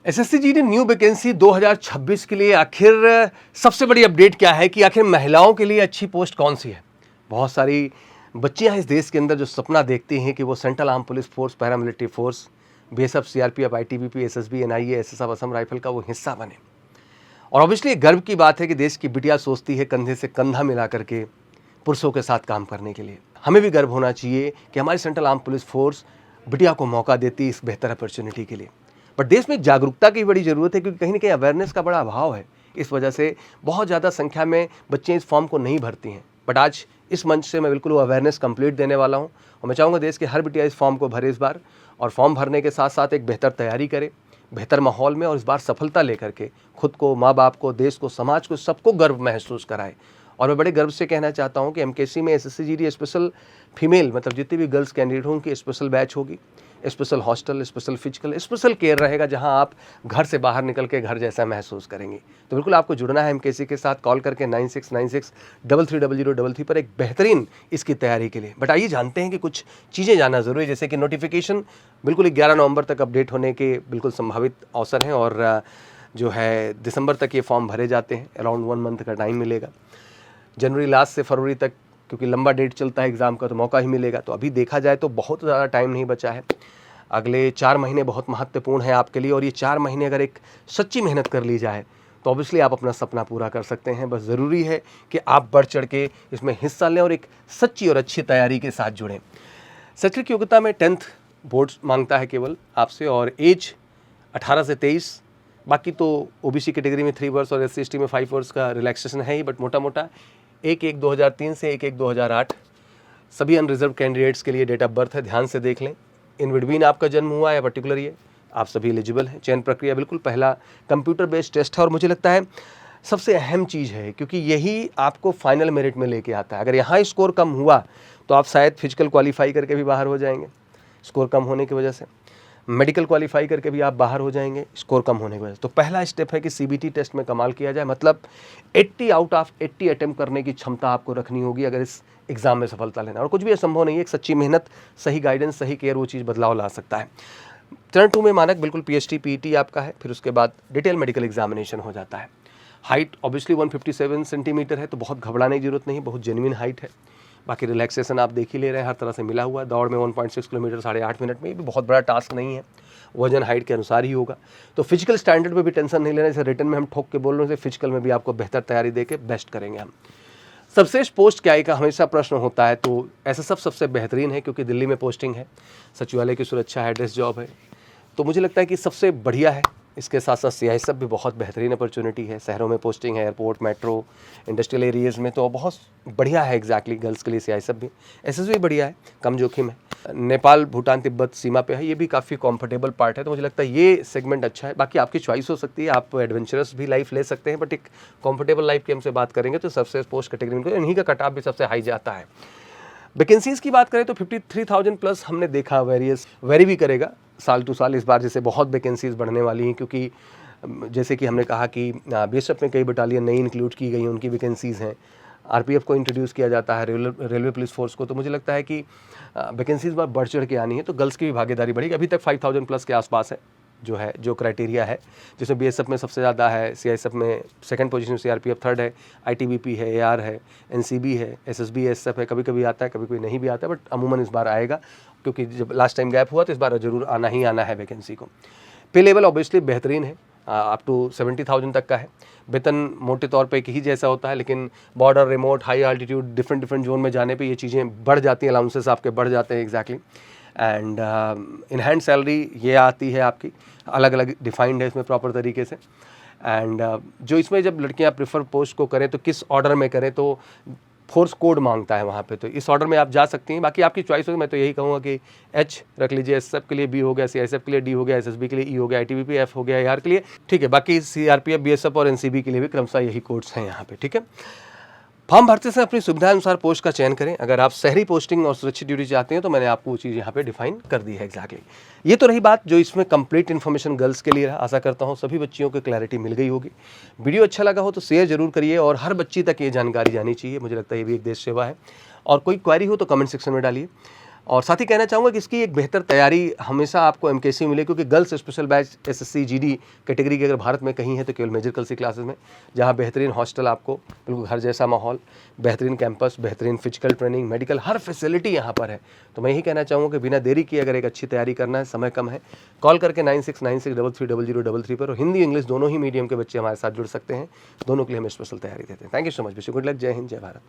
SSC जी ने new vacancy 2026 के लिए आखिर सबसे बड़ी अपडेट क्या है कि आखिर महिलाओं के लिए अच्छी पोस्ट कौन सी है। बहुत सारी बच्चियां हैं इस देश के अंदर जो सपना देखती हैं कि वो central arm police force, paramilitary force, BSF, CRPF, ITBP, SSB, NIA, SSF, Assam rifle का वो हिस्सा बने। और ऑब्वियसली गर्व की बात है कि देश की बिटिया सोचती है कंधे से कंधा मिला करके पुरुषों के साथ काम करने के लिए। हमें भी गर्व होना चाहिए कि हमारी सेंट्रल आर्म पुलिस फोर्स बिटिया को मौका देती है इस बेहतर अपॉर्चुनिटी के लिए। बट देश में जागरूकता की बड़ी ज़रूरत है क्योंकि कहीं ना कहीं अवेयरनेस का बड़ा अभाव है। इस वजह से बहुत ज़्यादा संख्या में बच्चे इस फॉर्म को नहीं भरती हैं। बट आज इस मंच से मैं बिल्कुल वो अवेयरनेस कंप्लीट देने वाला हूँ और मैं चाहूँगा देश के हर बिटिया इस फॉर्म को भरे इस बार, और फॉर्म भरने के साथ साथ एक बेहतर तैयारी करे, बेहतर माहौल में, और इस बार सफलता लेकर के खुद को, माँ बाप को, देश को, समाज को, सबको गर्व महसूस कराए। और मैं बड़े गर्व से कहना चाहता हूँ कि एमकेसी में एसएससी जीडी स्पेशल फीमेल, मतलब जितनी भी गर्ल्स कैंडिडेट हों उनकी स्पेशल बैच होगी, special hostel, special physical, special care रहेगा, जहां आप घर से बाहर निकल के घर जैसा महसूस करेंगे। तो बिल्कुल आपको जुड़ना है एमकेसी के साथ। कॉल करके 9696330033 पर एक बेहतरीन इसकी तैयारी के लिए। बट आइए जानते हैं कि कुछ चीज़ें जानना ज़रूरी है, जैसे कि नोटिफिकेशन बिल्कुल 11 नवंबर तक अपडेट होने के बिल्कुल संभावित अवसर हैं, और जो है दिसंबर तक ये फॉर्म भरे जाते हैं। अराउंड 1 मंथ का टाइम मिलेगा। जनवरी लास्ट से फरवरी तक, क्योंकि लंबा डेट चलता है एग्ज़ाम का, तो मौका ही मिलेगा। तो अभी देखा जाए तो बहुत ज़्यादा टाइम नहीं बचा है। अगले 4 महीने बहुत महत्वपूर्ण है आपके लिए, और ये 4 महीने अगर एक सच्ची मेहनत कर ली जाए तो ऑब्वियसली आप अपना सपना पूरा कर सकते हैं। बस ज़रूरी है कि आप बढ़ चढ़ के इसमें हिस्सा लें और एक सच्ची और अच्छी तैयारी के साथ जुड़ें। शैक्षिक योग्यता में 10th बोर्ड मांगता है केवल आपसे, और एज 18 से 23। बाकी तो ओबीसी कैटेगरी में 3 वर्ष और SC/ST में 5 वर्ष का रिलैक्सेशन है ही, बट मोटा मोटा 1/1/2003 से 1/1/2008 सभी अनरिजर्व कैंडिडेट्स के लिए डेट ऑफ बर्थ है। ध्यान से देख लें। इन बिटवीन आपका जन्म हुआ है या पर्टिकुलर ये, आप सभी एलिजिबल हैं। चयन प्रक्रिया बिल्कुल पहला कंप्यूटर बेस्ड टेस्ट है, और मुझे लगता है सबसे अहम चीज़ है क्योंकि यही आपको फाइनल मेरिट में लेके आता है। अगर यहाँ स्कोर कम हुआ तो आप शायद फिजिकल क्वालिफाई करके भी बाहर हो जाएंगे स्कोर कम होने की वजह से, मेडिकल क्वालिफाई करके भी आप बाहर हो जाएंगे स्कोर कम होने की वजह से। तो पहला स्टेप है कि सीबीटी टेस्ट में कमाल किया जाए, मतलब 80 आउट ऑफ 80 अटेम्प्ट करने की क्षमता आपको रखनी होगी अगर इस एग्ज़ाम में सफलता लेना। और कुछ भी असंभव नहीं है, एक सच्ची मेहनत, सही गाइडेंस, सही केयर, वो चीज़ बदलाव ला सकता है। चरण 2 में मानक बिल्कुल पीएचटी पीईटी आपका है, फिर उसके बाद डिटेल मेडिकल एग्जामिनेशन हो जाता है। हाइट ऑब्वियसली 157 सेंटीमीटर है, तो बहुत घबराने की जरूरत नहीं, बहुत जेन्युइन हाइट है। बाकी रिलैक्सेशन आप देख ही ले रहे हैं, हर तरह से मिला हुआ है। दौड़ में 1.6 किलोमीटर 8.5 मिनट में, ये भी बहुत बड़ा टास्क नहीं है, वजन हाइट के अनुसार ही होगा। तो फिजिकल स्टैंडर्ड में भी टेंशन नहीं लेना, जैसे रिटर्न में हम ठोक के बोल रहे हैं, फिजिकल में भी आपको बेहतर तैयारी देके बेस्ट करेंगे हम। सर्वश्रेष्ठ पोस्ट क्या है का हमेशा प्रश्न होता है, तो ऐसा सबसे बेहतरीन है क्योंकि दिल्ली में पोस्टिंग है, सचिवालय की सुरक्षा है, एड्रेस जॉब है, तो मुझे लगता है कि सबसे बढ़िया है। इसके साथ साथ सीआईएसएफ भी बहुत बेहतरीन अपॉर्चुनिटी है, शहरों में पोस्टिंग है, एयरपोर्ट, मेट्रो, इंडस्ट्रियल एरियाज़ में, तो बहुत बढ़िया है एग्जैक्टली गर्ल्स के लिए सीआईएसएफ भी। एसएसबी बढ़िया है, कम जोखिम है, नेपाल, भूटान, तिब्बत सीमा पे है, ये भी काफ़ी कंफर्टेबल पार्ट है, तो मुझे लगता है ये सेगमेंट अच्छा है। बाकी आपकी चॉइस हो सकती है, आप एडवेंचरस भी लाइफ ले सकते हैं, बट एक कंफर्टेबल लाइफ की हमसे बात करेंगे तो सबसे पोस्ट कैटेगरी में इन्हीं का कट ऑफ भी सबसे हाई जाता है। वैकेंसीज़ की बात करें तो 53,000 प्लस हमने देखा, वेरी भी करेगा साल टू साल। इस बार जैसे बहुत वैकेंसीज़ बढ़ने वाली हैं, क्योंकि जैसे कि हमने कहा कि बीएसएफ में कई बटालियन नई इंक्लूड की गई हैं, उनकी वैकेंसीज़ हैं। आरपीएफ को इंट्रोड्यूस किया जाता है, रेलवे पुलिस फोर्स को, तो मुझे लगता है कि वैकेंसीज़ बार बढ़ चढ़ के आनी है, तो गर्ल्स की भी भागीदारी बढ़ेगी। अभी तक 5,000 प्लस के आसपास है जो क्राइटेरिया है, जिसमें बीएसएफ में सबसे ज़्यादा है, सीआईएसएफ में सेकंड पोजीशन, सीआरपीएफ थर्ड है, आईटीबीपी है, एआर है, एनसीबी है, एसएसबी, एसएफ है, कभी कभी आता है, कभी कभी नहीं भी आता है, बट अमूमन इस बार आएगा, क्योंकि जब लास्ट टाइम गैप हुआ तो इस बार ज़रूर आना ही आना है वैकेंसी को। पे लेवल ऑब्वियसली बेहतरीन है, अप टू 70,000 तक का है। वेतन मोटे तौर पे एक ही जैसा होता है, लेकिन border, remote, high altitude, different zone में जाने पे ये चीज़ें बढ़ जाती हैं, अलाउंसेस आपके बढ़ जाते हैं exactly. And in hand salary ये आती है आपकी, अलग अलग डिफाइंड है इसमें प्रॉपर तरीके से। एंड जो इसमें जब लड़कियां प्रेफर पोस्ट को करें तो किस ऑर्डर में करें, तो फोर्स कोड मांगता है वहाँ पे, तो इस ऑर्डर में आप जा सकती हैं। बाकी आपकी चॉइस होगी, मैं तो यही कहूँगा कि एच रख लीजिए, एसएफ के लिए बी हो गया, सीआईएसएफ के लिए डी हो गया, एसएसबी के लिए ई हो गया, आईटीबीपी एफ हो गया, एआर के लिए, ठीक है। बाकी सीआरपीएफ, बीएसएफ और एनसीबी के लिए भी क्रमशः यही कोड्स हैं यहाँ पे, ठीक है। फॉर्म भरते से अपनी सुविधा अनुसार पोस्ट का चयन करें। अगर आप शहरी पोस्टिंग और सुरक्षित ड्यूटी चाहते हैं तो मैंने आपको वो चीज़ यहाँ पे डिफाइन कर दी है एग्जैक्टली। ये तो रही बात जो इसमें कंप्लीट इन्फॉर्मेशन गर्ल्स के लिए रहा। आशा करता हूँ सभी बच्चियों को क्लैरिटी मिल गई होगी। वीडियो अच्छा लगा हो तो शेयर जरूर करिए, और हर बच्ची तक ये जानकारी जानी चाहिए, मुझे लगता है ये भी एक देश सेवा है। और कोई क्वेरी हो तो कमेंट सेक्शन में डालिए। और साथ ही कहना चाहूँगा कि इसकी एक बेहतर तैयारी हमेशा आपको एमकेसी मिले, क्योंकि girls special batch SSC GD category की अगर भारत में कहीं है तो केवल मेजर कलसी क्लासेस में, जहाँ बेहतरीन हॉस्टल, आपको बिल्कुल घर जैसा माहौल, बेहतरीन कैंपस, बेहतरीन फिजिकल ट्रेनिंग, मेडिकल, हर फैसिलिटी यहाँ पर है। तो मैं यही कहना चाहूँगा कि बिना देरी किए अगर एक अच्छी तैयारी करना है, समय कम है, कॉल करके 9696330033 पर, और हिंदी इंग्लिश दोनों ही मीडियम के बच्चे हमारे साथ जुड़ सकते हैं। दोनों के लिए हम स्पेशल तैयारी देते हैं। Thank you so much, wish you good luck. जय हिंद, जय भारत।